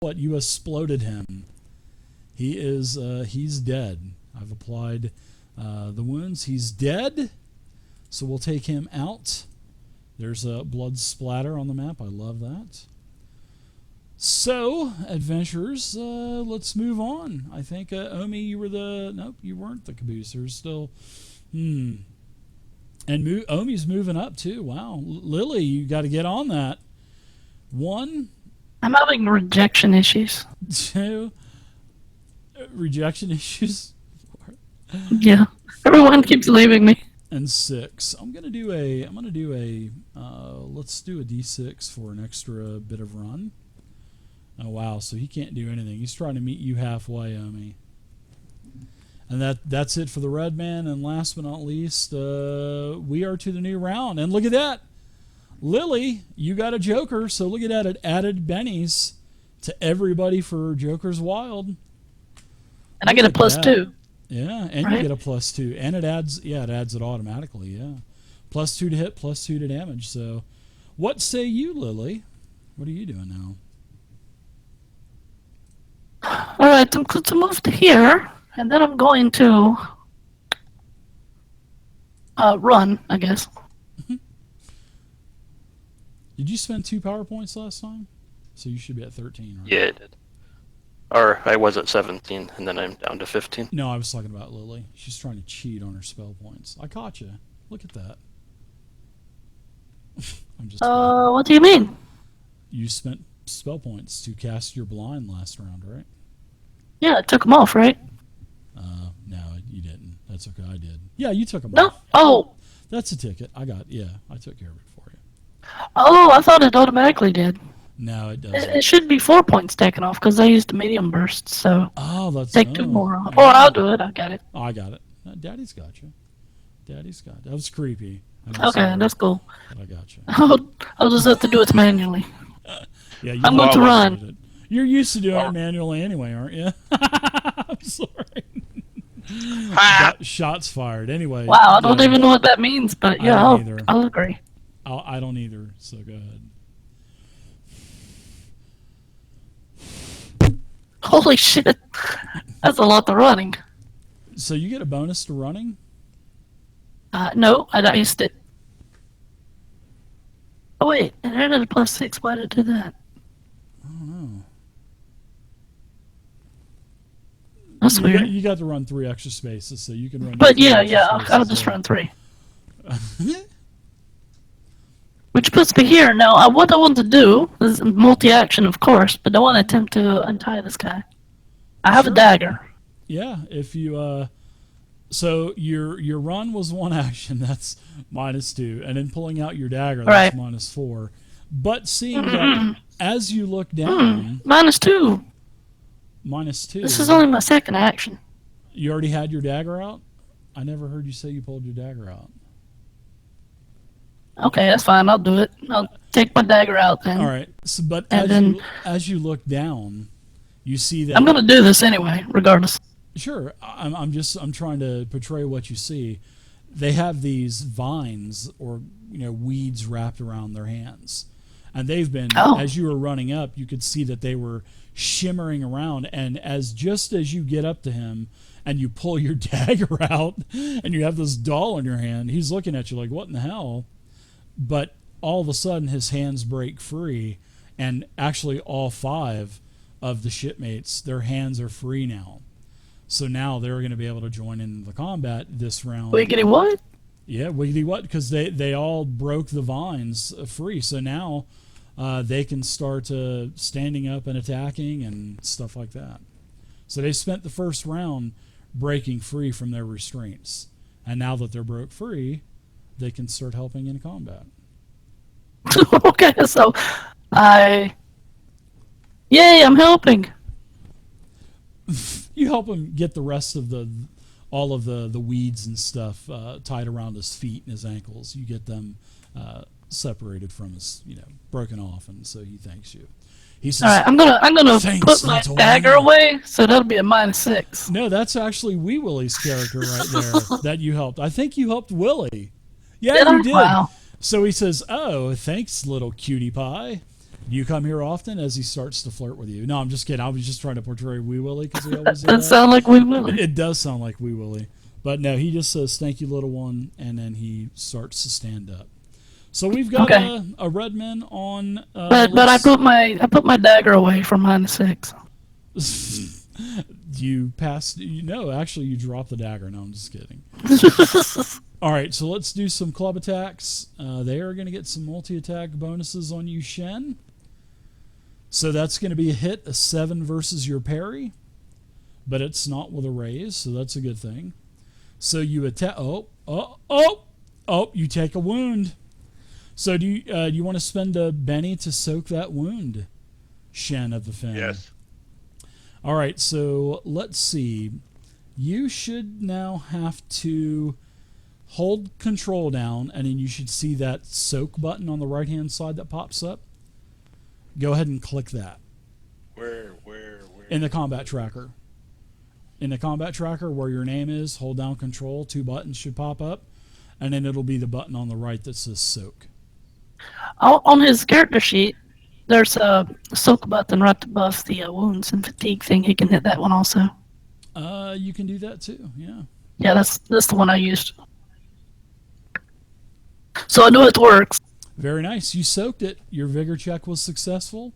what? You exploded him. He's dead. I've applied the wounds. He's dead. So we'll take him out. There's a blood splatter on the map. I love that. So, adventurers, let's move on. I think, Omi, you were the... Nope, you weren't the caboose. There's still... And Omi's moving up, too. Wow. Lily, you got to get on that. 1. I'm having rejection issues. 2. Rejection issues. Yeah. Everyone keeps leaving me. And 6. I'm gonna do a let's do a D6 for an extra bit of run. Oh wow, so he can't do anything. He's trying to meet you halfway, Omi. And that's it for the red man. And last but not least, we are to the new round. And look at that, Lily, you got a joker. So look at that, it added bennies to everybody for Joker's Wild. And I get a +2. Yeah, and right? You get a +2, and it adds it automatically. Yeah, +2 to hit, +2 to damage. So, what say you, Lily? What are you doing now? All right, I'm going to move to here, and then I'm going to run, I guess. Did you spend 2 power points last time? So you should be at 13, right? Yeah, I did. Or I was at 17, and then I'm down to 15. No, I was talking about Lily. She's trying to cheat on her spell points. I caught you. Look at that. I'm just. What do you mean? You spent spell points to cast your blind last round, right? Yeah, I took them off, right? No, you didn't. That's okay. I did. Yeah, you took them No. off. Oh. That's a ticket. I took care of it for you. Oh, I thought it automatically did. No, it doesn't. It should be 4 points taken off because I used the medium burst. So take 2 more off. Or I'll do it. I got it. Oh, I got it. Daddy's got you. Daddy's got it. That was creepy. Okay, that's cool. I got you. I'll just have to do it manually. Yeah, I'm going to run. You're used to doing it manually anyway, aren't you? I'm sorry. Shots fired. Anyway. Wow, I don't even know what that means, but yeah, I'll agree. I don't either, so go ahead. Holy shit. That's a lot of running. So you get a bonus to running? No, I diced it. Oh wait, it had a +6. Why did it do that? I don't know. That's weird. You got to run 3 extra spaces, so you can run. But yeah, I'll just run 3. Which puts me here. Now, what I want to do is multi-action, of course, but I want to attempt to untie this guy. I have a dagger. Yeah, if you so your run was 1 action, that's -2, and then pulling out your dagger, that's -4. But seeing that as you look down, -2. -2. This is only my 2nd action. You already had your dagger out? I never heard you say you pulled your dagger out. Okay, that's fine. I'll do it. I'll take my dagger out then. All right. So, but as you look down, you see that I'm going to do this anyway, regardless. Sure. I'm trying to portray what you see. They have these vines or weeds wrapped around their hands, and they've been as you were running up, you could see that they were shimmering around, and just as you get up to him and you pull your dagger out and you have this doll in your hand, he's looking at you like, what in the hell? But all of a sudden his hands break free, and actually all 5 of the shipmates, their hands are free now. So now they're going to be able to join in the combat this round. Wiggity what? Yeah, wiggity what? Because they all broke the vines free. So now they can start standing up and attacking and stuff like that. So they spent the first round breaking free from their restraints. And now that they're broke free, they can start helping in combat. Okay, so yay, I'm helping. You help him get the rest of all of the weeds and stuff tied around his feet and his ankles. You get them separated from his, broken off, and so he thanks you. He says, "All right, I'm gonna put my dagger away, so that'll be a -6." No, that's actually Wee Willie's character right there that you helped. I think you helped Willie. Yeah, you did. Wow. So he says, "Oh, thanks, little cutie pie." Do you come here often? As he starts to flirt with you. No, I'm just kidding. I was just trying to portray Wee Willie because he always That sound like Wee Willie. It does sound like Wee Willie. But no, he just says, "Thank you, little one," and then he starts to stand up. So we've got a red man on. But I put my dagger away for -6. You passed. No, actually, you dropped the dagger. No, I'm just kidding. All right, so let's do some club attacks. They are going to get some multi-attack bonuses on you, Shen. So that's going to be a hit, a 7 versus your parry, but it's not with a raise, so that's a good thing. So you attack. You take a wound. So do you want to spend a Benny to soak that wound, Shen of the Fen? Yes. All right, so let's see. You should now have to hold control down, and then you should see that soak button on the right-hand side that pops up. Go ahead and click that. Where? In the combat tracker. In the combat tracker where your name is, hold down control. 2 buttons should pop up, and then it'll be the button on the right that says soak. On his character sheet, there's a soak button right above the wounds and fatigue thing. He can hit that one also. You can do that too, yeah. Yeah, that's the one I used. So I know it works. Very nice. You soaked it. Your vigor check was successful.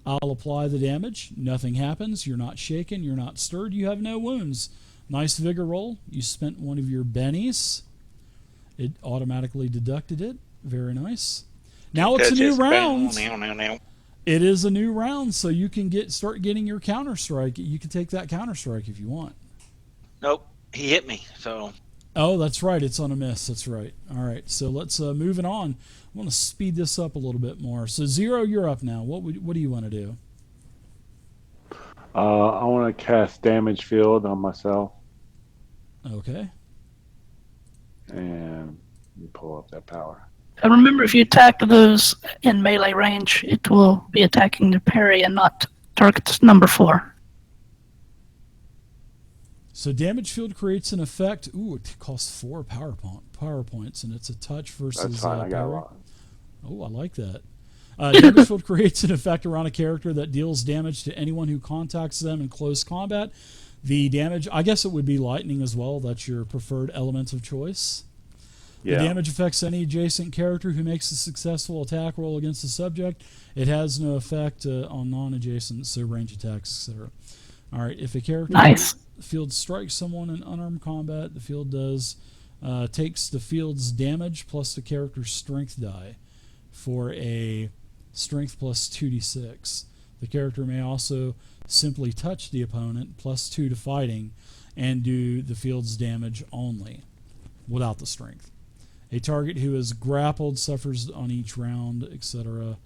I'll apply the damage. Nothing happens. You're not shaken. You're not stirred. You have no wounds. Nice vigor roll. You spent one of your bennies. It automatically deducted it. Very nice. Now it's a new round. It is a new round, so you can start getting your counter strike. You can take that counter strike if you want. Nope, he hit me. So. Oh, that's right. It's on a miss. That's right. All right. So let's move it on. I want to speed this up a little bit more. So Zero, you're up now. What do you want to do? I want to cast Damage Field on myself. Okay. And you pull up that power. And remember, if you attack those in melee range, it will be attacking the parry and not target number 4. So Damage Field creates an effect. Ooh, it costs 4 power points, and it's a touch versus That's fine. I got a parry. lot. Oh, I like that. Damage Field creates an effect around a character that deals damage to anyone who contacts them in close combat. The damage, I guess it would be lightning as well. That's your preferred element of choice. Yeah. The damage affects any adjacent character who makes a successful attack roll against the subject. It has no effect on non-adjacent, so range attacks, etc. All right, if a character field strikes someone in unarmed combat, the field takes the field's damage plus the character's strength die for a strength plus 2d6. The character may also simply touch the opponent plus 2 to fighting and do the field's damage only without the strength. A target who is grappled suffers on each round, etc.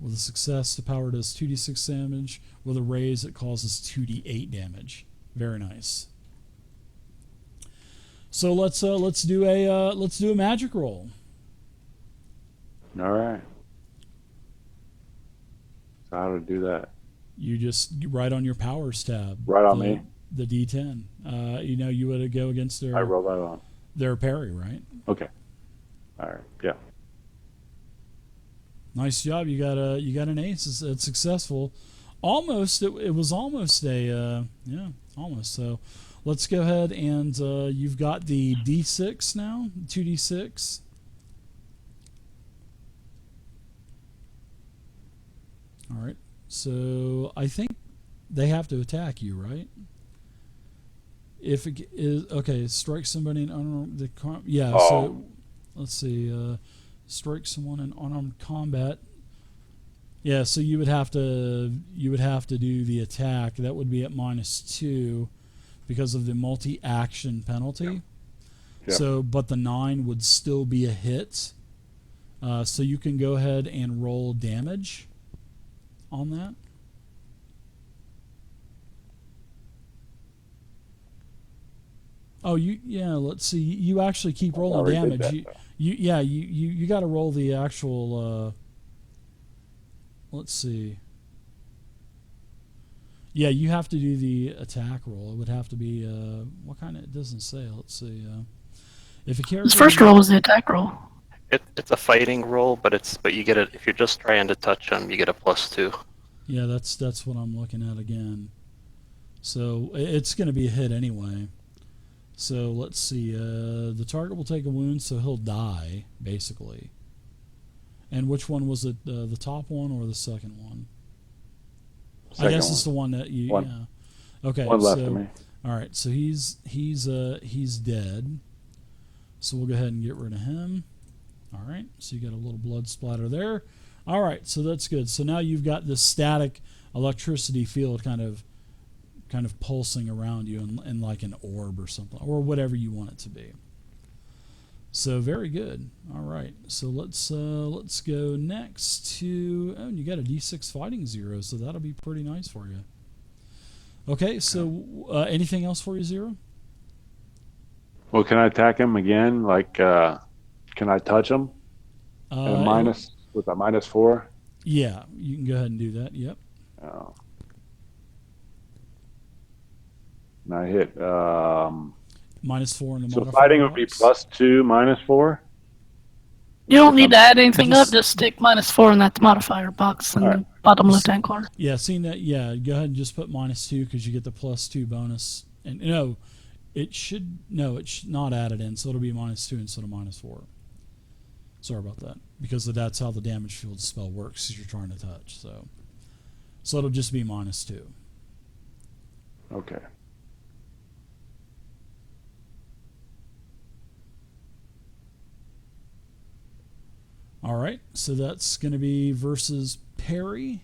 With a success, the power does 2d6 damage. With a raise, it causes 2d8 damage. Very nice. So let's do a magic roll. All right. So how to do that? You just write on your powers tab. Right on me. The D10. You would go against I roll that on. their parry, right? Okay. All right. Yeah. Nice job. You got an ace. It's successful. Almost. It was almost almost. So let's go ahead and you've got the D6 now, 2d6. All right. So I think they have to attack you, right? If it is okay, strike somebody in unarmed So let's see. Strike someone in unarmed combat. Yeah, so you would have to do the attack. That would be at -2 because of the multi-action penalty. Yeah. So, but the 9 would still be a hit. So you can go ahead and roll damage on that. Oh, let's see. You actually keep rolling damage. You got to roll the actual. Let's see. Yeah, you have to do the attack roll. It would have to be what kind of? It doesn't say. Let's see. If a character. His first roll was the attack roll. It's a fighting roll, but you get it if you're just trying to touch him, you get a +2. Yeah, that's what I'm looking at again. So it's going to be a hit anyway. So let's see. The target will take a wound, so he'll die basically. And which one was it? The top one or the second one? I guess Second it's the one that you. One. Yeah. Okay. One left so, of me. All right. So he's dead. So we'll go ahead and get rid of him. All right. So you got a little blood splatter there. All right. So that's good. So now you've got this static electricity field kind of pulsing around you in like an orb or something, or whatever you want it to be. So very good. All right. So let's go next to. Oh, and you got a D6 fighting 0, so that'll be pretty nice for you. Okay. So anything else for you, 0? Well, can I attack him again? Like, can I touch him? At a minus with a -4. Yeah, you can go ahead and do that. Yep. Oh. And I hit. -4 in the So modifier fighting would be box. +2, -4. You don't need to add anything Just- up. Just stick -4 in that modifier box in Alright. the bottom left-hand corner. Yeah, seeing that. Yeah, go ahead and just put -2 because you get the +2 bonus. And it should not add it in, so it'll be -2 instead of -4. Sorry about that, because that's how the damage field spell works. Because you're trying to touch, so it'll just be -2. Okay. All right, so that's going to be versus parry,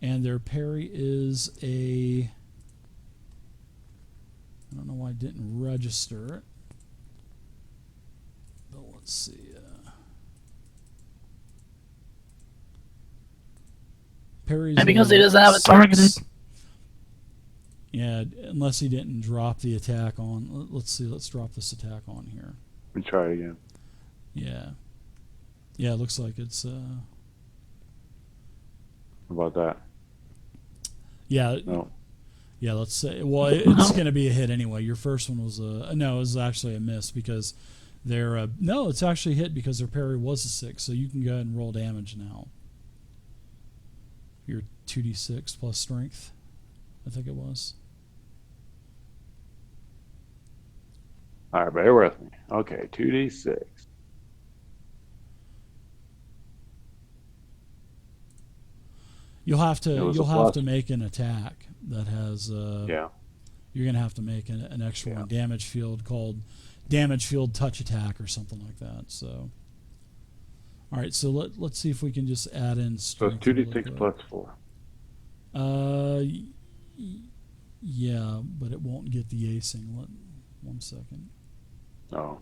and their parry is a. I don't know why I didn't register it, but let's see. Parry's And because he doesn't have it targeted. Yeah, unless he didn't drop the attack on. Let's see. Let's drop this attack on here. Let me try it again. Yeah. Yeah, it looks like it's. How about that? Yeah. No. Yeah, let's say. Well, it's going to be a hit anyway. Your first one was no, it was actually a miss because their no, it's actually a hit because their parry was a 6. So you can go ahead and roll damage now. Your 2d6 plus strength, I think it was. All right, bear with me. Okay, 2d6. You'll have It was to a plus. make an attack that has. Yeah. You're going to have to make an extra one damage field called damage field touch attack or something like that. So. All right, so let's see if we can just add in So it's strength. a little 2d6 bit. plus 4. Yeah, but it won't get the acing. 1 second, Oh.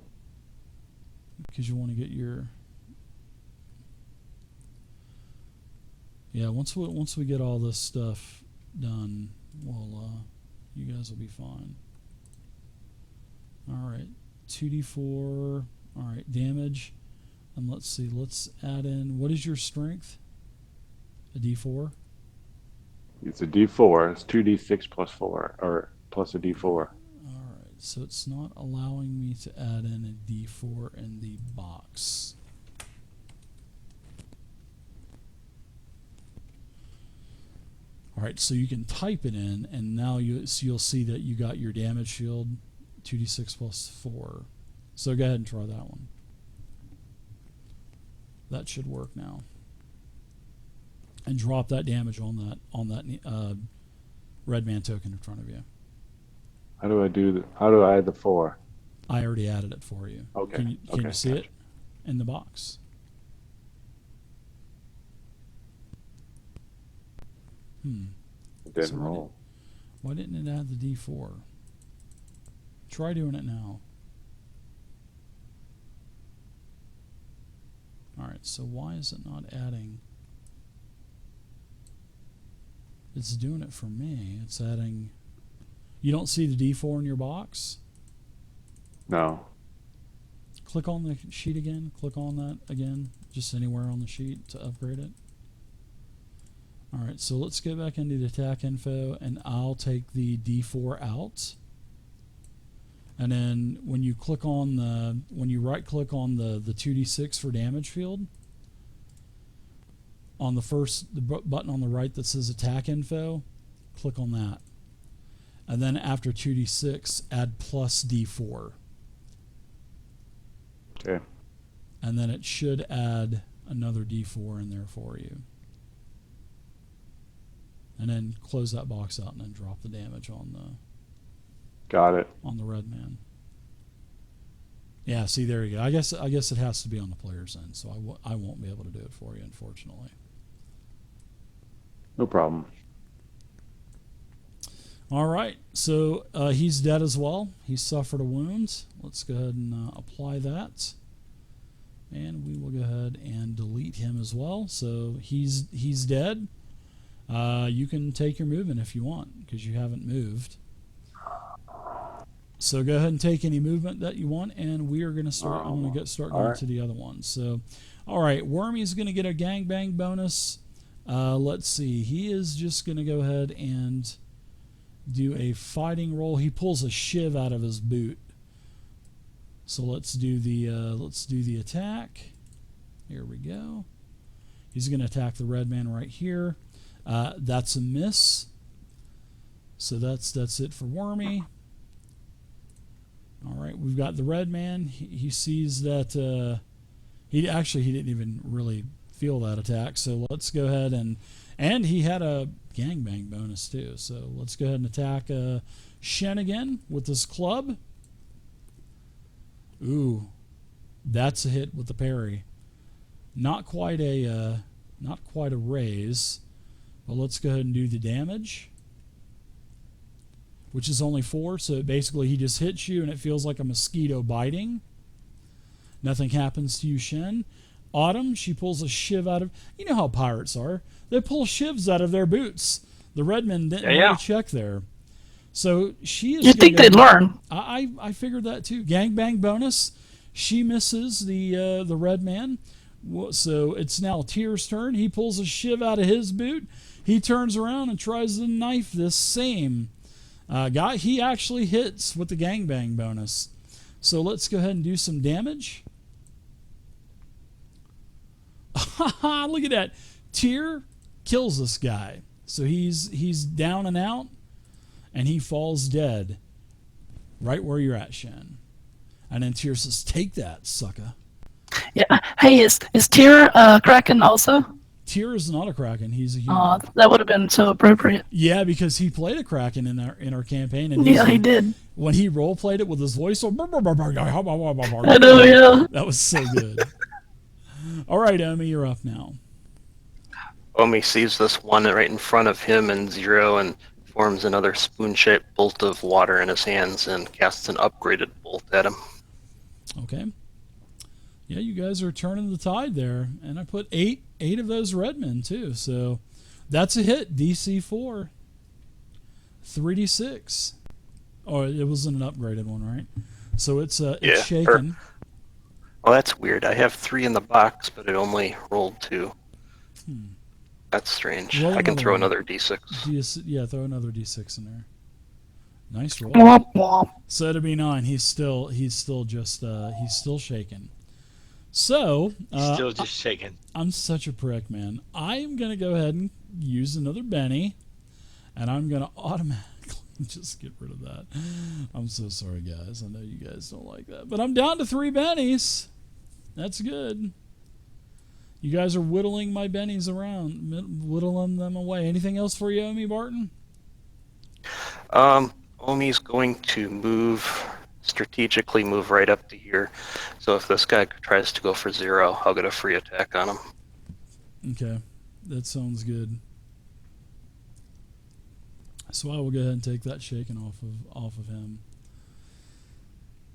because you want to get your. Yeah, once we get all this stuff done, well, you guys will be fine. All right, 2d4. All right, damage, and let's see. Let's add in. What is your strength? A d4. It's a d4. It's 2d6 plus 4, or plus a d4. All right, so it's not allowing me to add in a d4 in the box. All right, so you can type it in, and now you'll see that you got your damage shield, 2d6 plus 4. So go ahead and try that one. That should work now. And drop that damage on that red man token in front of you. How do I add the 4? I already added it for you. Okay. Can Okay, you see gotcha. it in the box? It didn't So roll. Why didn't it add the D4? Try doing it now. Alright, so why is it not adding? It's doing it for me. It's adding. You don't see the D4 in your box? No. Click on the sheet again. Click on that again. Just anywhere on the sheet to upgrade it. Alright, so let's go back into the attack info, and I'll take the D4 out. And then when you click on when you right click on the 2d6 for damage field, on the button on the right that says attack info, click on that. And then after 2d6, add plus d4. Okay. And then it should add another d4 in there for you. And then close that box out and then drop the damage on Got it. the red man. Yeah, see, there you go. I guess it has to be on the player's end, so I won't be able to do it for you, unfortunately. No problem. All right, so he's dead as well. He suffered a wound. Let's go ahead and apply that. And we will go ahead and delete him as well. So he's dead. You can take your movement if you want, because you haven't moved. So go ahead and take any movement that you want, and we are going to start. I'm going to start going to the other ones. So, all right, Wormy's going to get a gangbang bonus. Let's see. He is just going to go ahead and do a fighting roll. He pulls a shiv out of his boot. So let's do the attack. Here we go. He's going to attack the red man right here. That's a miss. So that's it for Wormy. All right, we've got the red man. He sees that he didn't even really feel that attack. So let's go ahead and he had a gangbang bonus too. So let's go ahead and attack Shen again with this club. Ooh, that's a hit with the parry. Not quite a raise, but let's go ahead and do the damage, which is only 4. So basically, he just hits you, and it feels like a mosquito biting. Nothing happens to you, Shen. Autumn, she pulls a shiv out of. You know how pirates are. They pull shivs out of their boots. The Redmen didn't really check there. So she is. You'd think they'd learn. I figured that too. Gangbang bonus. She misses the red man. So it's now Tyr's turn. He pulls a shiv out of his boot. He turns around and tries to knife this same guy. He actually hits with the gangbang bonus. So let's go ahead and do some damage. Look at that. Tyr kills this guy. So he's down and out, and he falls dead right where you're at, Shen. And then Tyr says, "Take that, sucker." Yeah. Hey, is Tyr Kraken also? Tyr is not a Kraken. He's a human. That would have been so appropriate. Yeah, because he played a Kraken in our campaign, and yeah, he did. When he role played it with his voice, I know, yeah. That was so good. All right, Omi, you're up now. Omi sees this one right in front of him and Zero and forms another spoon-shaped bolt of water in his hands and casts an upgraded bolt at him. Okay. Yeah, you guys are turning the tide there, and I put eight of those Redmen too, so that's a hit. DC 4, 3d6. Oh, it wasn't an upgraded one, right? So it's shaken. Well, that's weird. I have 3 in the box, but it only rolled 2. That's strange. Roll I can throw one. another d6. Yeah, throw another d6 in there. Nice roll. Womp womp. So to be 9, he's still shaking. So Still just shaking. I'm such a prick, man. I am gonna go ahead and use another Benny, and I'm gonna automatically just get rid of that. I'm so sorry, guys. I know you guys don't like that, but I'm down to 3 Bennies. That's good. You guys are whittling my Bennies around, whittling them away. Anything else for you, Omi Barton? Omi's going to strategically move right up to here. So if this guy tries to go for 0, I'll get a free attack on him. Okay, that sounds good. So I will go ahead and take that shaken off of him.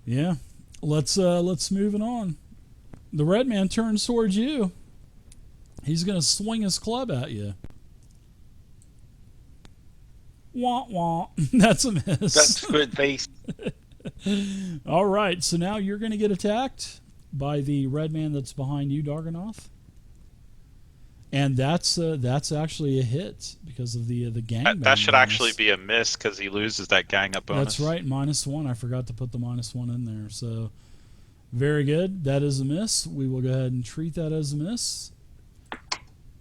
Yeah, let's move it on. The red man turns towards you. He's gonna swing his club at you. Wah wah. That's a miss. That's good face. All right, so now you're gonna get attacked by the red man that's behind you, Darganoth. And that's actually a hit because of the gang. That should actually be a miss because he loses that gang up bonus. That's right, -1. I forgot to put the -1 in there. So very good. That is a miss. We will go ahead and treat that as a miss.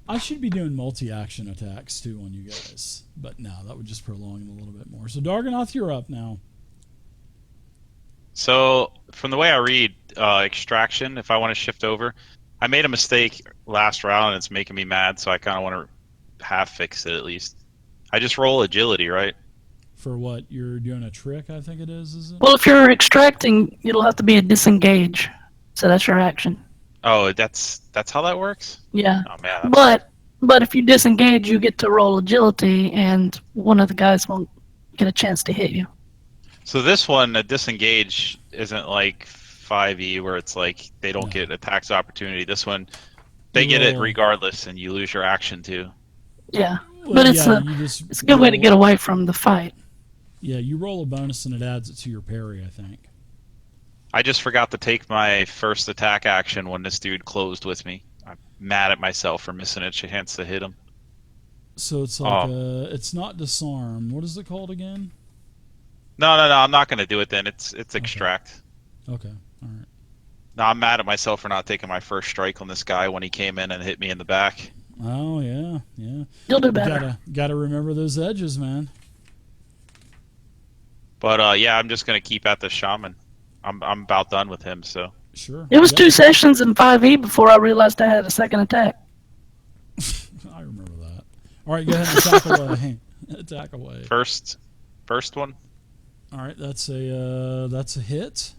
I should be doing multi-action attacks too on you guys, but no, that would just prolong it a little bit more. So Darganoth, you're up now. So from the way I read extraction, if I want to shift over, I made a mistake last round and it's making me mad, so I kind of want to half fix it at least. I just roll agility, right? For what? You're doing a trick, I think it is it? Well, if you're extracting, it'll have to be a disengage. So that's your action. Oh, that's how that works? Yeah. Oh man. But if you disengage, you get to roll agility, and one of the guys won't get a chance to hit you. So this one, a disengage isn't like 5e where it's like they don't get attacks opportunity. This one, they get it regardless, and you lose your action too. Yeah, Well, but it's a good way to get away from the fight. Yeah, you roll a bonus and it adds it to your parry, I think. I just forgot to take my first attack action when this dude closed with me. I'm mad at myself for missing a chance to hit him. So it's like it's not disarm. What is it called again? No, I'm not going to do it then. It's extract. Okay, all right. No, I'm mad at myself for not taking my first strike on this guy when he came in and hit me in the back. Oh yeah. You'll do better. Gotta remember those edges, man. But yeah, I'm just going to keep at the shaman. I'm about done with him, so. Sure. It was 2 sessions in 5e before I realized I had a second attack. I remember that. All right, go ahead and attack away. Attack away. First one. All right, that's a hit.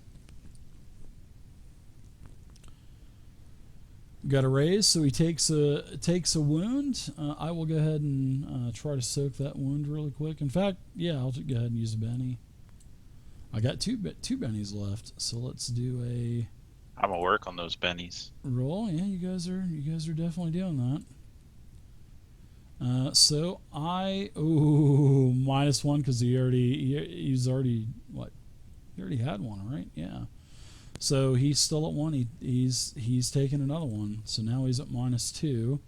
Got a raise, so he takes a wound. I will go ahead and try to soak that wound really quick. In fact, yeah, I'll just go ahead and use a Benny. I got two bennies left, so let's do a. I'm gonna work on those bennies. Roll, yeah. You guys are definitely doing that. So I -1 because he's already what? He already had one, right? Yeah. So he's still at 1. He's taken another one. So now he's at -2.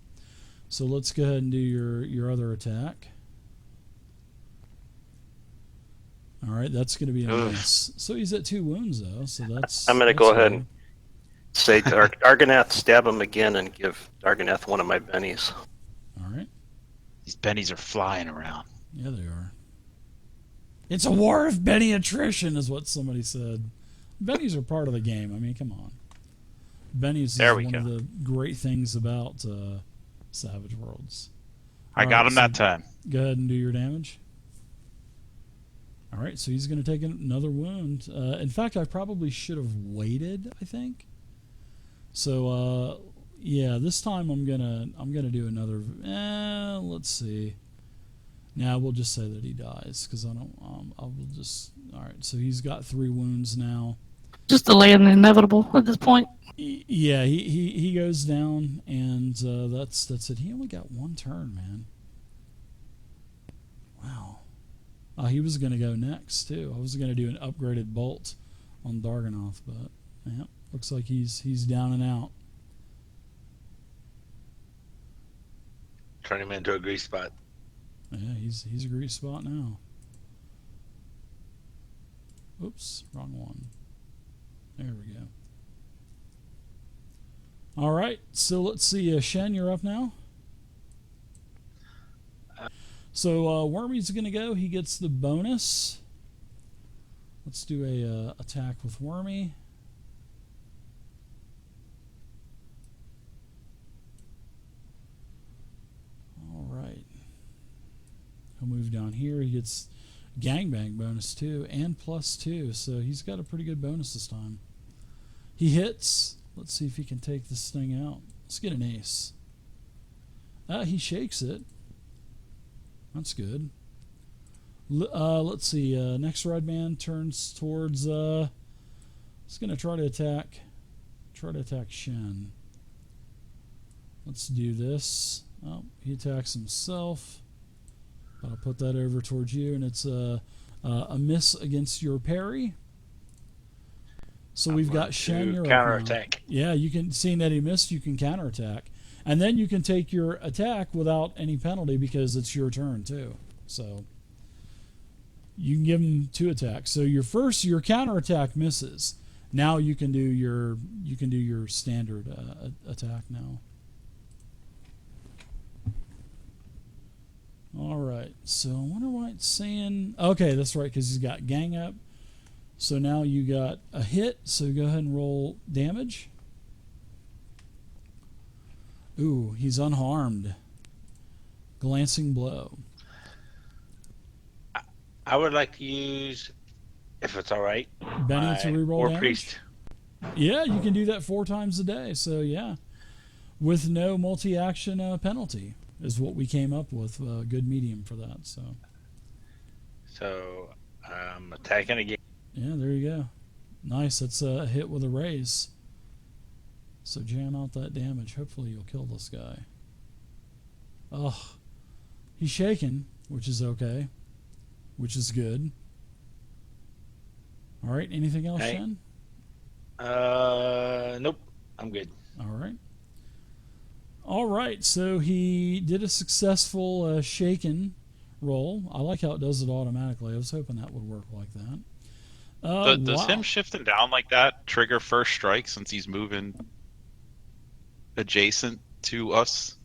So let's go ahead and do your other attack. All right, that's going to be a miss. So he's at 2 wounds though. So that's. I'm going to go ahead and say Darganath, stab him again and give Darganath one of my bennies. All right. These bennies are flying around. Yeah, they are. It's a war of Benny attrition, is what somebody said. Bennies are part of the game. I mean, come on. Bennies is one of the great things about Savage Worlds. I got him that time. Go ahead and do your damage. All right, so he's going to take another wound. In fact, I probably should have waited, I think. So, yeah, this time I'm gonna do another. Let's see. Now we'll just say that he dies because I don't. I will just. All right, so he's got 3 wounds now. Just delaying the inevitable at this point. Yeah, he goes down, and that's it. He only got 1 turn, man. Wow. He was going to go next too. I was going to do an upgraded bolt on Darganoth, but yeah, looks like he's down and out. Turn him into a grease spot. Yeah, he's a grease spot now. Oops, wrong one. There we go. All right, so let's see. Shen, you're up now. So Wormy's going to go. He gets the bonus. Let's do a attack with Wormy. All right. He'll move down here. He gets gangbang bonus too and +2. So he's got a pretty good bonus this time. He hits. Let's see if he can take this thing out. Let's get an ace. He shakes it. That's good. Let's see. Next red man turns towards. He's gonna try to attack Shen. Let's do this. Oh, he attacks himself. But I'll put that over towards you, and it's a miss against your parry. So we've got Shen. You're counterattack. Yeah, you can. Seeing that he missed, you can counterattack. And then you can take your attack without any penalty because it's your turn too. So you can give him 2 attacks. So your counter attack misses. Now you can do your standard attack now. All right. So I wonder why it's saying. Okay, that's right, because he's got gang up. So now you got a hit. So go ahead and roll damage. Ooh, he's unharmed. Glancing blow. I would like to use, if it's all right, Benny to reroll War damage. Priest. Yeah, you can do that 4 times a day. So yeah, with no multi-action penalty is what we came up with. A good medium for that. So I'm attacking again. Yeah, there you go. Nice. That's a hit with a raise. So jam out that damage. Hopefully you'll kill this guy. Oh, he's shaking, which is okay, which is good. All right. Anything else, Hey. Shen? Nope. I'm good. All right. All right. So he did a successful shaken roll. I like how it does it automatically. I was hoping that would work like that. Does wow. him shifting down like that trigger first strike since he's moving adjacent to us?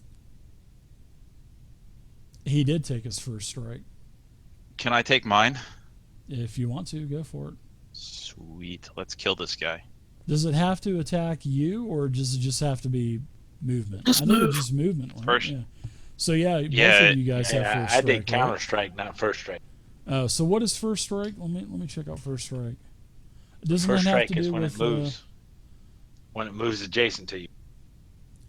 He did take his first strike. Can I take mine? If you want to, go for it. Sweet. Let's kill this guy. Does it have to attack you, or does it just have to be movement? Just I think move. it's just movement, right? First- Yeah. So yeah, both Yeah, of you guys have Yeah, first I strike. did right? counter strike, not first strike. Oh, so what is first strike? Let me check out first strike. Doesn't First that have strike to is do when with it moves. When it moves adjacent to you.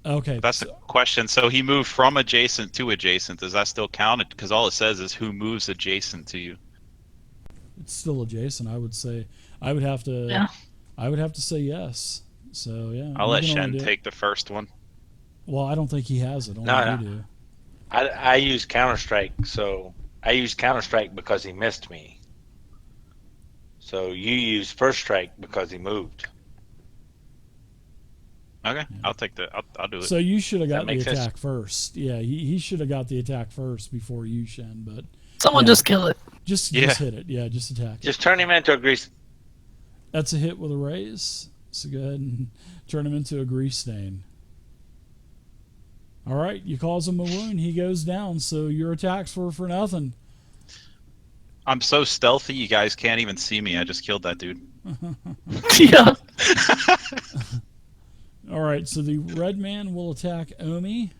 okay, That's the question. So he moved from adjacent to adjacent. Does that still count? Because all it says is who moves adjacent to you. it's still adjacent. I would say I would have to. Yeah. I would have to say yes. So yeah, I'll you let can only Shen do it- take the first one. Well, I don't think he has it. Only No, you no. do. I use counter strike, so I use counter strike because he missed me. So you use first strike because he moved. Okay, Yeah. I'll take the. I'll do it. So you should have That got the makes sense. attack first. Yeah, he should have got the attack first before you, Shen. But Someone Yeah. just kill it. just Yeah. hit it. Yeah, just attack it. Just turn him into a grease. That's a hit with a raise. So go ahead and turn him into a grease stain. All right, you cause him a wound. He goes down. So your attacks were for nothing. I'm so stealthy, you guys can't even see me. I just killed that dude. Yeah. All right, so the red man will attack Omi.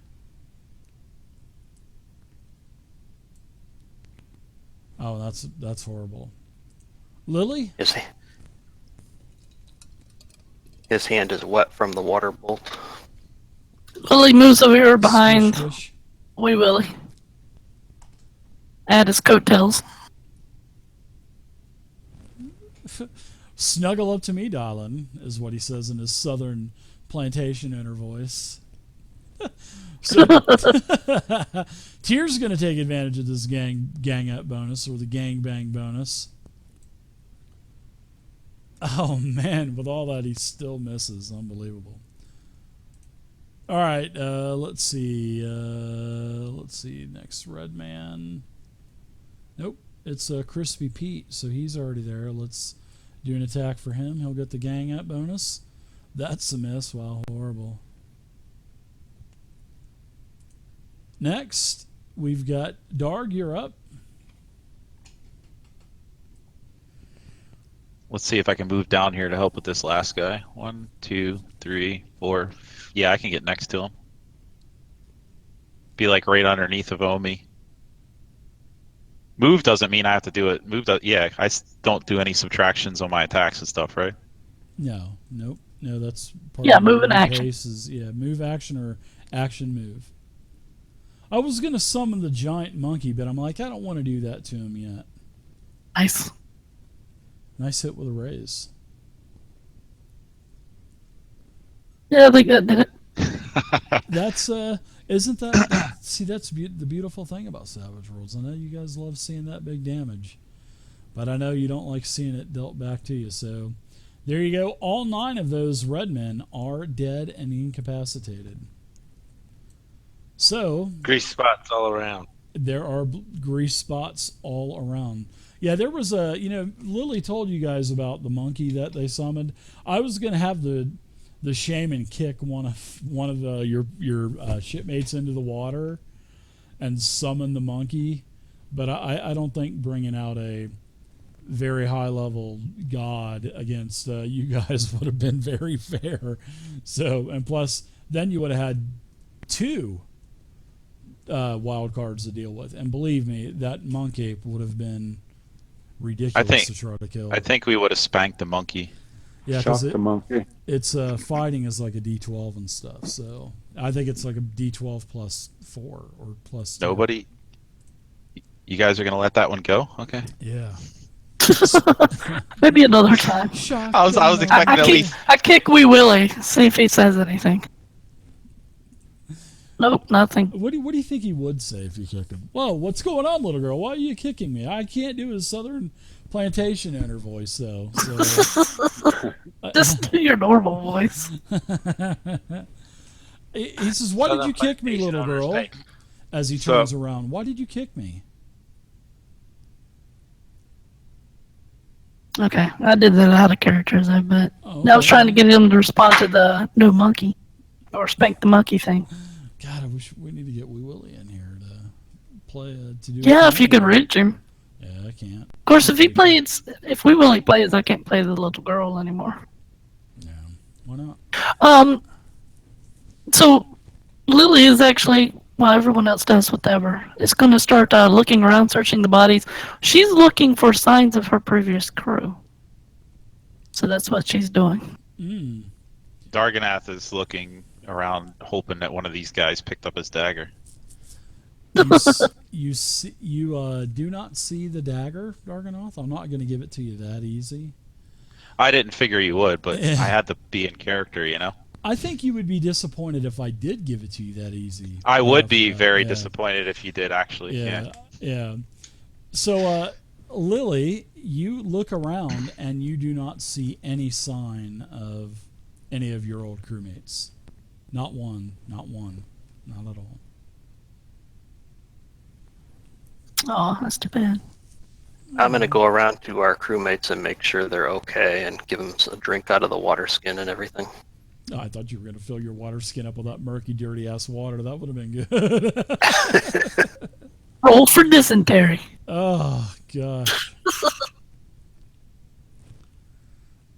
Oh, that's horrible. Lily? His hand is wet from the water bolt. Willie moves over here behind Squish, Wee Willie. At his coattails. squish. Snuggle up to me, darling, is what he says in his southern plantation owner voice. So, Tier's going to take advantage of this gang up bonus or the gang bang bonus. Oh man, with all that he still misses. Unbelievable. All right, let's see. Next red man. Nope, it's Crispy Pete, so he's already there. Let's do an attack for him. He'll get the gang up bonus. That's a miss. Wow, horrible. Next, we've got Darg. You're up. Let's see if I can move down here to help with this last guy. 1, 2, 3, 4. Yeah, I can get next to him. Be like right underneath of Omi. Move doesn't mean I have to do it. Yeah, don't do any subtractions on my attacks and stuff, right? No, nope, no. That's part Yeah, of move the and action. case is, yeah, move action or action move. I was gonna summon the giant monkey, but I'm like, I don't want to do that to him yet. Nice. Nice hit with a raise. Yeah, they did it. That's isn't that see? That's the beautiful thing about Savage Worlds. I know you guys love seeing that big damage, but I know you don't like seeing it dealt back to you. So there you go. All 9 of those red men are dead and incapacitated. So Grease spots all around. there are grease spots all around. Yeah, there was a, Lily told you guys about the monkey that they summoned. I was gonna have the shaman kick one of your shipmates into the water and summon the monkey, but I don't think bringing out a very high level god against you guys would have been very fair. So, and plus, then you would have had two wild cards to deal with, and believe me, that monk ape would have been ridiculous to try to kill. I think we would have spanked the monkey. Yeah, Shock because the monkey. it's fighting is like a D12 and stuff. So I think it's like a D12 plus 4 or plus 2. Nobody. You guys are gonna let that one go? Okay. Yeah. Maybe another time. Shock I was the monkey. expecting at least. I kick Wee Willie. See if he says anything. Nope, nothing. What do you think he would say if you kicked him? Whoa, what's going on, little girl? Why are you kicking me? I can't do his southern plantation owner voice, though. So. Just do your normal voice. He says, "Why did you kick me, little girl?" As he turns around, "Why did you kick me?" Okay, I did that out of characters, I bet. Oh, I was trying to get him to respond to the new monkey. Or spank the monkey thing. God, I wish we need to get Wee Willie in here to play to do. Yeah, if you could reach him. Yeah, I can't. Of course, if Wee Willie plays, I can't play the little girl anymore. Yeah, why not? So Lily is actually, well, everyone else does whatever. Is going to start looking around, searching the bodies. She's looking for signs of her previous crew. So that's what she's doing. Darganath is looking around, hoping that one of these guys picked up his dagger. You do not see the dagger, Darganoth. I'm not going to give it to you that easy. I didn't figure you would, but I had to be in character, you know? I think you would be disappointed if I did give it to you that easy. I would be very disappointed if you did, actually. Yeah. So, Lily, you look around and you do not see any sign of any of your old crewmates. Not one. Not at all. Oh, that's too bad. I'm going to go around to our crewmates and make sure they're okay and give them a drink out of the water skin and everything. Oh, I thought you were going to fill your water skin up with that murky, dirty-ass water. That would have been good. Roll for dysentery. Oh, gosh.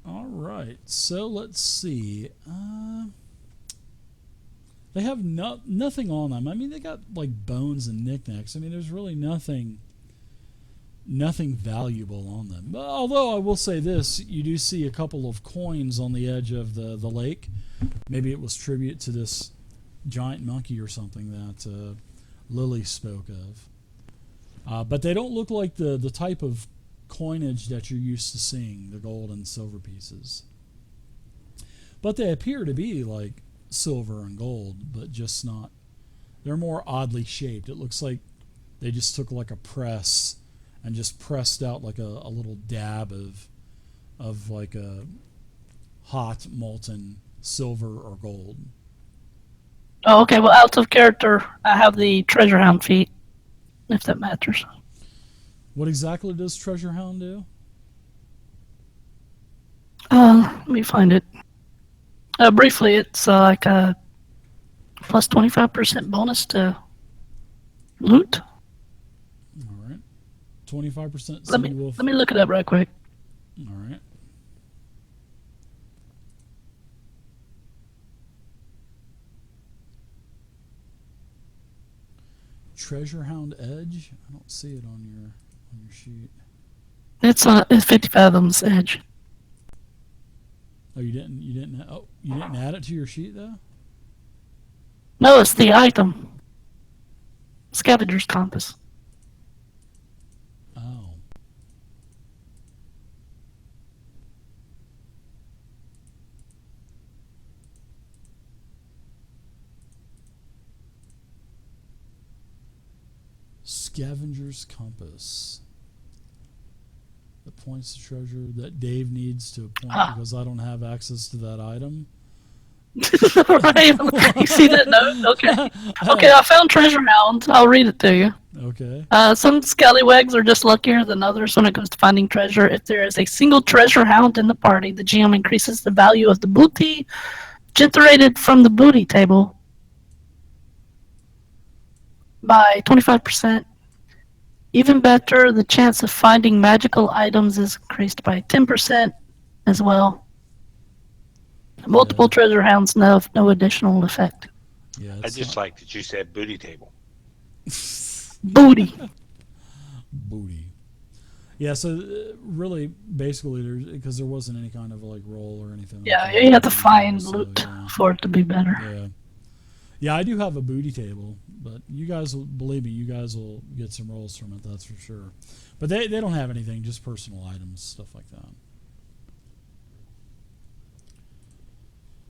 All right. So, let's see. They have nothing on them. I mean, they got, like, bones and knickknacks. I mean, there's really nothing valuable on them. Although I will say this, you do see a couple of coins on the edge of the lake. Maybe it was tribute to this giant monkey or something that Lily spoke of. But they don't look like the type of coinage that you're used to seeing, the gold and silver pieces. But they appear to be like silver and gold, but just not. They're more oddly shaped. It looks like they just took like a press and just pressed out like a little dab of like a hot molten silver or gold. Oh, okay. Well, out of character, I have the treasure hound feat, if that matters. What exactly does Treasure Hound do? Let me find it. Briefly, it's like a plus 25% bonus to loot. All right. 25%. Let me look it up right quick. All right. Treasure Hound Edge. I don't see it on your sheet. It's 50 fathoms edge. Oh, you didn't add it to your sheet though? No, it's the item. Scavenger's compass. Oh. Scavenger's compass. That points to treasure that Dave needs to point because I don't have access to that item. Right? You see that note? Okay. Okay, I found treasure hounds. I'll read it to you. Okay. Some scallywags are just luckier than others when it comes to finding treasure. If there is a single treasure hound in the party, the GM increases the value of the booty generated from the booty table by 25%. Even better, the chance of finding magical items is increased by 10% as well. Multiple treasure hounds no additional effect. Yeah. I just like that you said booty table. Booty. Booty. Yeah, so really, basically, because there wasn't any kind of like roll or anything. Yeah, like you have to that, find so, loot yeah. for it to be better. Yeah. Yeah, I do have a booty table, but you guys will, believe me, you guys will get some rolls from it, that's for sure. But they don't have anything, just personal items, stuff like that.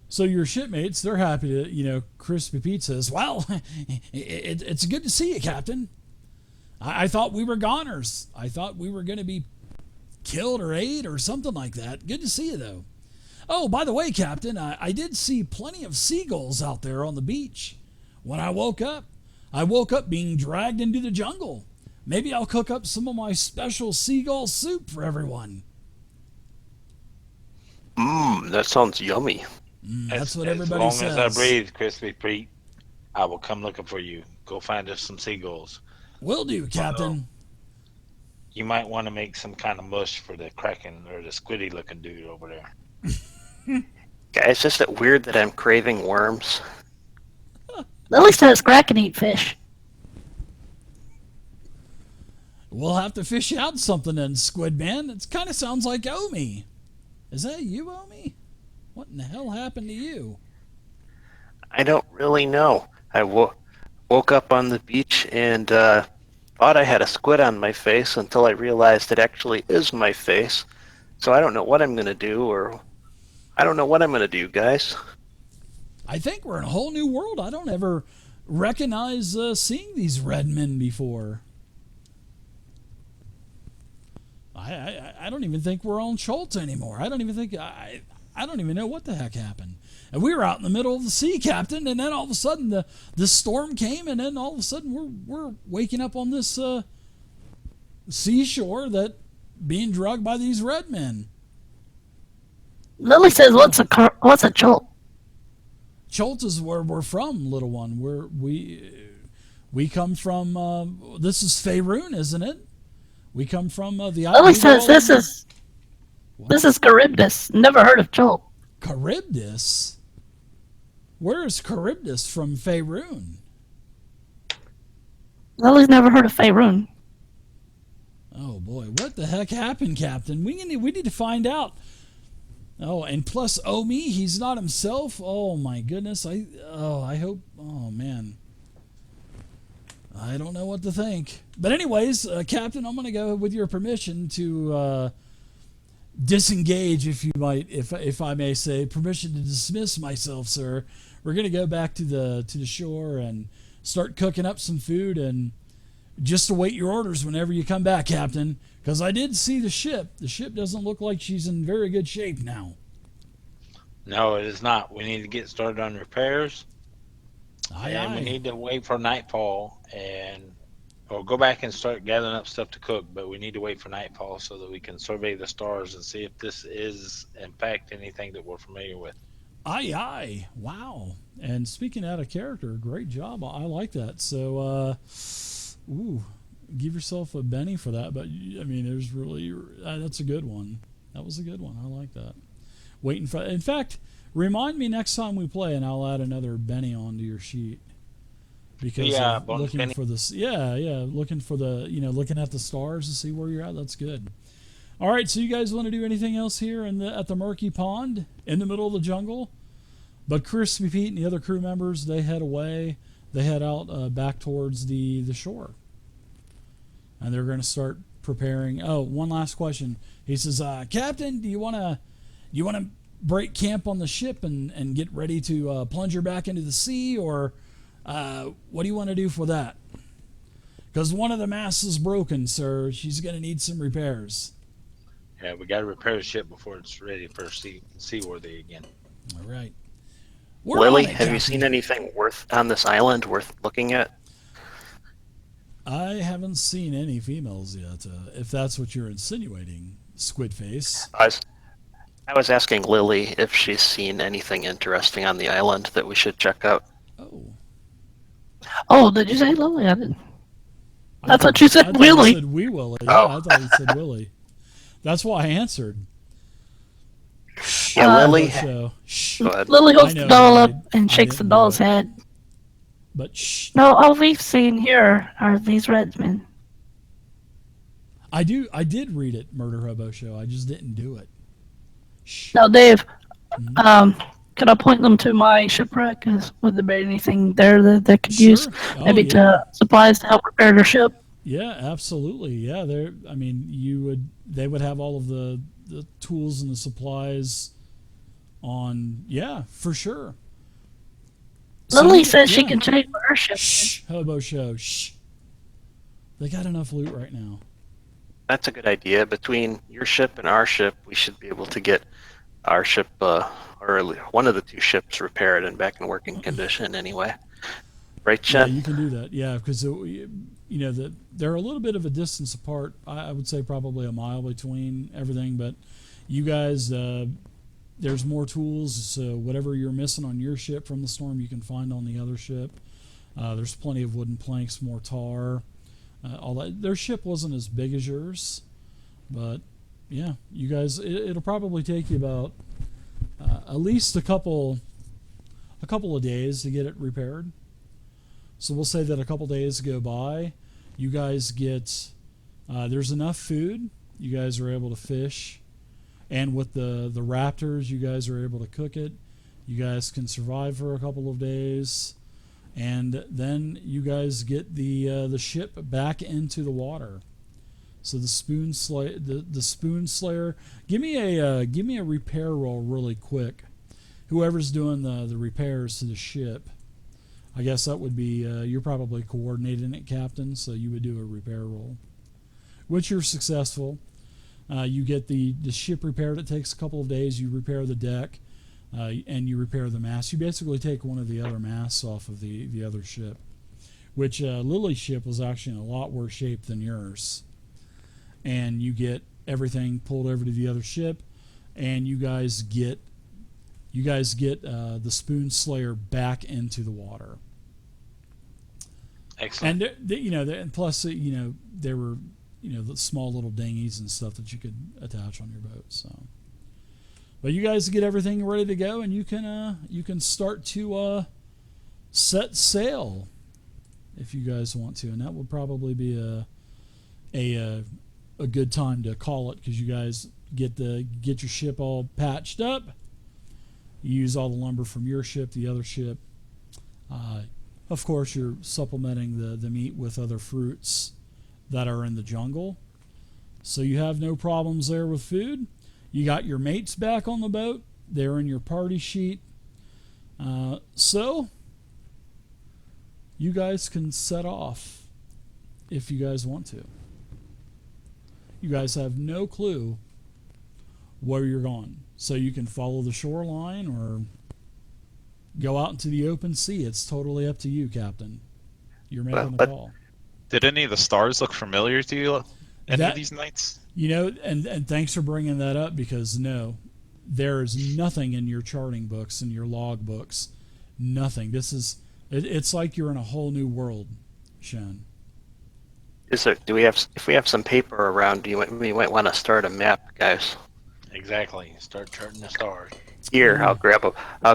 So your shipmates, they're happy to, Crispy Pete says, well, it's good to see you, Captain. I thought we were goners. I thought we were going to be killed or ate or something like that. Good to see you, though. Oh, by the way, Captain, I did see plenty of seagulls out there on the beach. When I woke up being dragged into the jungle. Maybe I'll cook up some of my special seagull soup for everyone. That sounds yummy. That's what everybody says. As long as I breathe, Crispy Pete, I will come looking for you. Go find us some seagulls. Will do, Captain. You might want to make some kind of mush for the kraken or the squiddy looking dude over there. Guys, is it weird that I'm craving worms? Lily says kraken eat fish. We'll have to fish out something then, Squid Man. It kind of sounds like Omi. Is that you, Omi? What in the hell happened to you? I don't really know. I woke up on the beach and thought I had a squid on my face until I realized it actually is my face. So I don't know what I'm going to do, guys. I think we're in a whole new world. I don't ever recognize seeing these red men before. I don't even think we're on Schultz anymore. I don't even know what the heck happened. And we were out in the middle of the sea, Captain, and then all of a sudden the storm came, and then all of a sudden we're waking up on this seashore that being drugged by these red men. Lily says, "What's a jolt?" Schultz is where we're from, little one. We come from. This is Faerun, isn't it? We come from the. Lily says, "This is Charybdis. Never heard of jolt." Charybdis. Where is Charybdis from Faerun? Lily's never heard of Faerun. Oh boy, what the heck happened, Captain? We need to find out. Oh, and plus Omi, he's not himself. Oh my goodness. I hope. Oh man. I don't know what to think. But anyways, Captain, I'm going to go with your permission to disengage, if you might, if I may say, permission to dismiss myself, sir. We're going to go back to the shore and start cooking up some food and just await your orders whenever you come back, Captain. Because I did see the ship. The ship doesn't look like she's in very good shape now. No, it is not. We need to get started on repairs. Aye. We need to wait for nightfall or go back and start gathering up stuff to cook. But we need to wait for nightfall so that we can survey the stars and see if this is, in fact, anything that we're familiar with. Aye. Wow. And speaking out of character, great job. I like that. So, give yourself a Benny for that. But I mean, there's really that's a good one. That was a good one. I like that. Waiting for. In fact, remind me next time we play, and I'll add another Benny onto your sheet. Because looking Benny. For this, looking for the, looking at the stars to see where you're at. That's good. All right, so you guys want to do anything else here at the murky pond in the middle of the jungle? But Crispy Pete and the other crew members, they head away. They head out back towards the shore, and they're going to start preparing. Oh, one last question. He says, "Captain, do you want to break camp on the ship and get ready to plunge her back into the sea, or what do you want to do for that? Because one of the masts is broken, sir. She's going to need some repairs." Yeah, we got to repair the ship before it's ready for seaworthy again. All right. We're Lily, on it, have you Captain. seen anything on this island worth looking at? I haven't seen any females yet, if that's what you're insinuating, Squidface. I was asking Lily if she's seen anything interesting on the island that we should check out. Oh. Oh, did you say Lily? I didn't. I thought you you said I thought Willie. You said wee Willie. Yeah, Oh. I thought you said Willie. That's why I answered. Yeah, Lily. Show. Shh. Go ahead. Lily holds I know, the doll I- up and I shakes the didn't do doll's it. head. But shh. No, all we've seen here are these Redsmen. I did read it, Murder Hobo Show. I just didn't do it. Shh. Now, Dave, Mhm. could I point them to my shipwreck? Would there be anything there that they could Sure. use? Oh, Maybe yeah. to supplies to help repair their ship? Yeah, absolutely. Yeah, they would have all of the tools and the supplies on. Yeah, for sure. Lily says she yeah. can change her ship. Shh, Hobo Show. Shh. They got enough loot right now. That's a good idea. Between your ship and our ship, we should be able to get our ship, or one of the two ships, repaired and back in working condition anyway. Right, Yeah, Chen? you can do that. Yeah, because they're a little bit of a distance apart. I would say probably a mile between everything, but you guys, there's more tools. So whatever you're missing on your ship from the storm, you can find on the other ship. There's plenty of wooden planks, more tar, all that. Their ship wasn't as big as yours, but yeah, you guys, it'll probably take you about at least a couple of days to get it repaired. So we'll say that a couple days go by. You guys get there's enough food. You guys are able to fish, and with the raptors, you guys are able to cook it. You guys can survive for a couple of days, and then you guys get the ship back into the water. So the spoon slayer. Give me a repair roll really quick. Whoever's doing the repairs to the ship. I guess that would be, you're probably coordinating it, Captain, so you would do a repair roll. Which you're successful. You get the ship repaired. It takes a couple of days. You repair the deck, and you repair the mast. You basically take one of the other masts off of the other ship, which Lily's ship was actually in a lot worse shape than yours. And you get everything pulled over to the other ship, and you guys get the Spoon Slayer back into the water. Excellent. And and plus there were the small little dinghies and stuff that you could attach on your boat. So, but you guys get everything ready to go, and you can start to set sail if you guys want to, and that would probably be a good time to call it, because you guys get your ship all patched up. You use all the lumber from your ship, the other ship. Of course, you're supplementing the meat with other fruits that are in the jungle. So you have no problems there with food. You got your mates back on the boat. They're in your party sheet. So you guys can set off if you guys want to. You guys have no clue where you're going. So you can follow the shoreline or go out into the open sea. It's totally up to you, Captain. You're making the call. Did any of the stars look familiar to you any of these nights? And thanks for bringing that up, because no, there is nothing in your charting books and your log books. Nothing. It's like you're in a whole new world, Shen. If we have some paper around, we might want to start a map, guys. Exactly. Start charting the stars. Here, I'll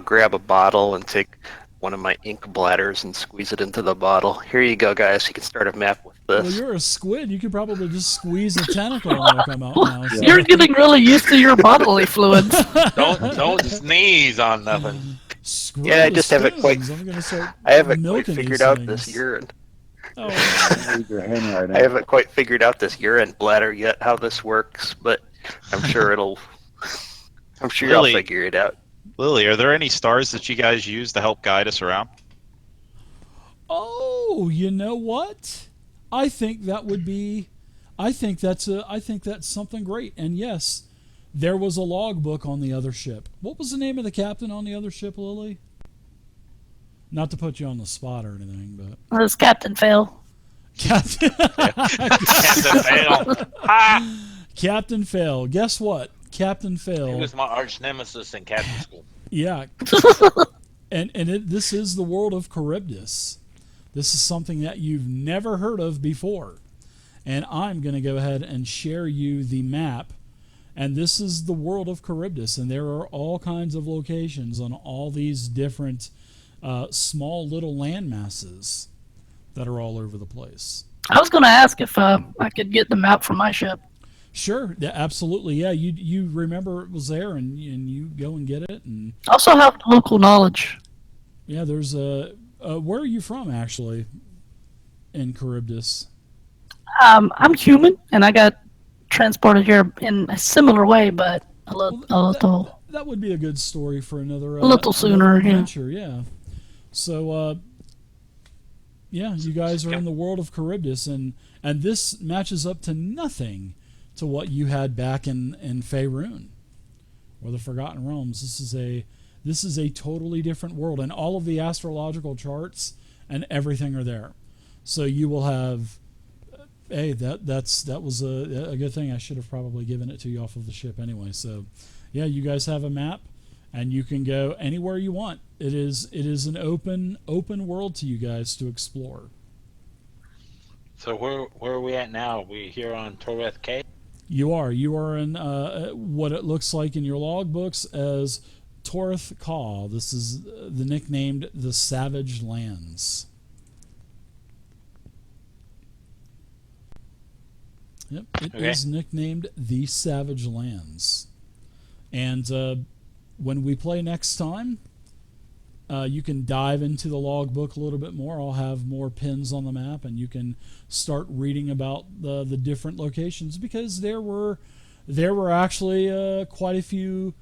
grab a bottle and take one of my ink bladders and squeeze it into the bottle. Here you go, guys. You can start a map with this. Well, you're a squid. You could probably just squeeze a tentacle and it'll come out now. So. You're getting really used to your bodily fluids. Don't sneeze on nothing. Screw Yeah, I the just haven't quite. spoons. I'm gonna start I haven't quite milking figured these out things. this urine. Oh, Raise your hand right now. I haven't quite figured out this urine bladder yet, how this works, but I'm sure I'm sure Lily. I'll figure it out. Lily, are there any stars that you guys use to help guide us around? oh, you know what? I think that would be. I think that's something great. And yes, there was a logbook on the other ship. What was the name of the captain on the other ship, Lily? Not to put you on the spot or anything, but It's Captain Fail. Captain Captain Fail. Ha! Captain Fail. Guess what? Captain He Fail. was my arch nemesis in Captain School. Yeah. This is the world of Charybdis. This is something that you've never heard of before. And I'm going to go ahead and share you the map. And this is the world of Charybdis. And there are all kinds of locations on all these different small little land masses that are all over the place. I was going to ask if I could get the map from my ship. Sure, yeah, absolutely. Yeah, you remember it was there, and you go and get it. And I also have local knowledge. yeah, there's where are you from actually? In Charybdis. I'm human, and I got transported here in a similar way, but a little. That would be a good story for another A little sooner, another adventure. Yeah. So yeah, you guys are in the world of Charybdis, and this matches up to nothing to what you had back in Faerun or the Forgotten Realms. This is a totally different world, and all of the astrological charts and everything are there. So you will have. Hey, that was a good thing. I should have probably given it to you off of the ship anyway. So, yeah, you guys have a map, and you can go anywhere you want. It is an open world to you guys to explore. So where are we at now? We here on Toreth Cay? You are in what it looks like in your logbooks as Toreth Caw. This is the nicknamed the Savage Lands. Yep, it is nicknamed the Savage Lands. And when we play next time, you can dive into the logbook a little bit more. I'll have more pins on the map, and you can start reading about the different locations, because there were actually quite a few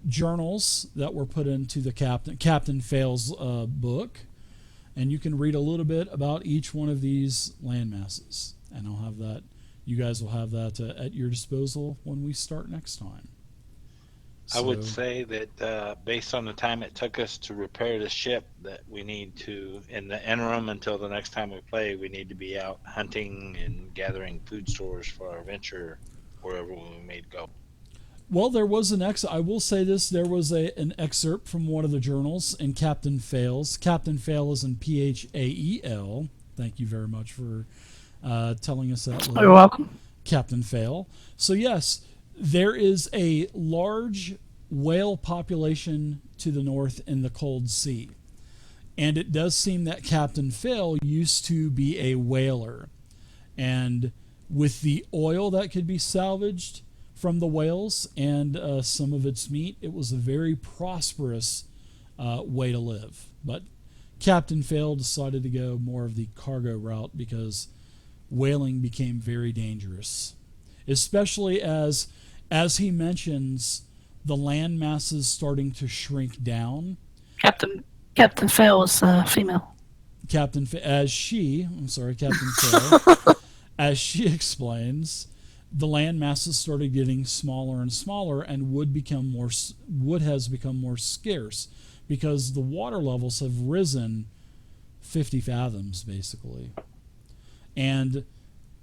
journals that were put into the Captain Fail's book, and you can read a little bit about each one of these land masses. And I'll have that. You guys will have that at your disposal when we start next time. I would say that based on the time it took us to repair the ship, that we need to, in the interim until the next time we play, we need to be out hunting and gathering food stores for our venture wherever we may go. Well, there was I will say this, there was an excerpt from one of the journals in Captain Fail's. Captain Fail is in Phael. Thank you very much for telling us that. You're welcome. Captain Fail. So yes, there is a large whale population to the north in the Cold Sea. And it does seem that Captain Fail used to be a whaler. And with the oil that could be salvaged from the whales and some of its meat, it was a very prosperous way to live. But Captain Fail decided to go more of the cargo route because whaling became very dangerous, especially as he mentions the land masses starting to shrink down. Captain Fail was female. Captain Fail, as she explains, the land masses started getting smaller and smaller, and wood has become more scarce because the water levels have risen 50 fathoms basically. And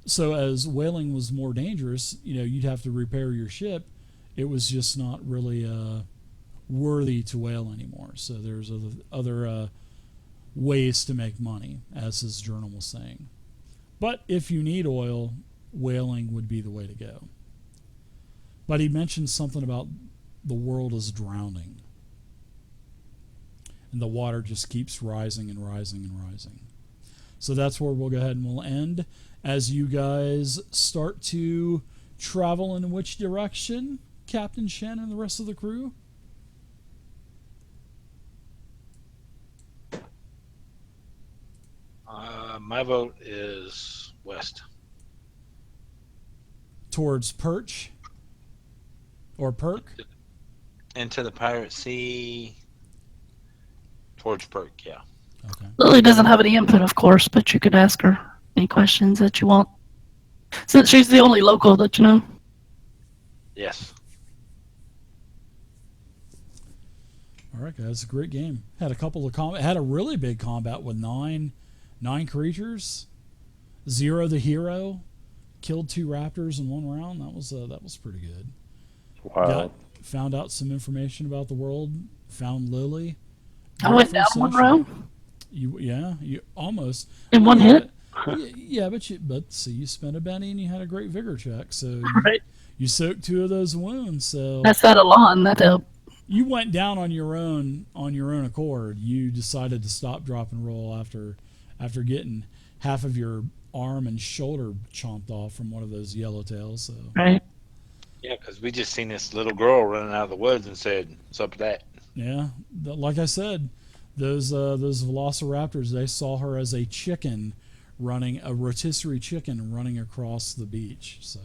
so as whaling was more dangerous, you'd have to repair your ship. It was just not really worthy to whale anymore. So there's other ways to make money, as his journal was saying. But if you need oil, whaling would be the way to go. But he mentioned something about the world is drowning. And the water just keeps rising and rising and rising. So that's where we'll go ahead and we'll end. As you guys start to travel in which direction, Captain Shen and the rest of the crew? My vote is west. Towards Perch? Or Perk? Into the Pirate Sea. Towards Perk, yeah. Okay. Lily doesn't have any input, of course, but you could ask her any questions that you want, since she's the only local that you know. Yes. All right, guys, a great game. Had a couple of had a really big combat with nine creatures. Zero the hero killed 2 raptors in 1 round. That was pretty good. Wow. Found out some information about the world. Found Lily. I went down 1 round. You almost In 1 hit. Yeah, but see, you spent a Benny and you had a great vigor check, so Right. you soaked 2 of those wounds. So That's that Alon. That helped. you went down on your own accord. You decided to stop, drop, and roll after getting half of your arm and shoulder chomped off from one of those yellowtails. So Right. Yeah, because we just seen this little girl running out of the woods and said, "What's up with that?" yeah, like I said, those velociraptors, they saw her as a rotisserie chicken running across the beach. So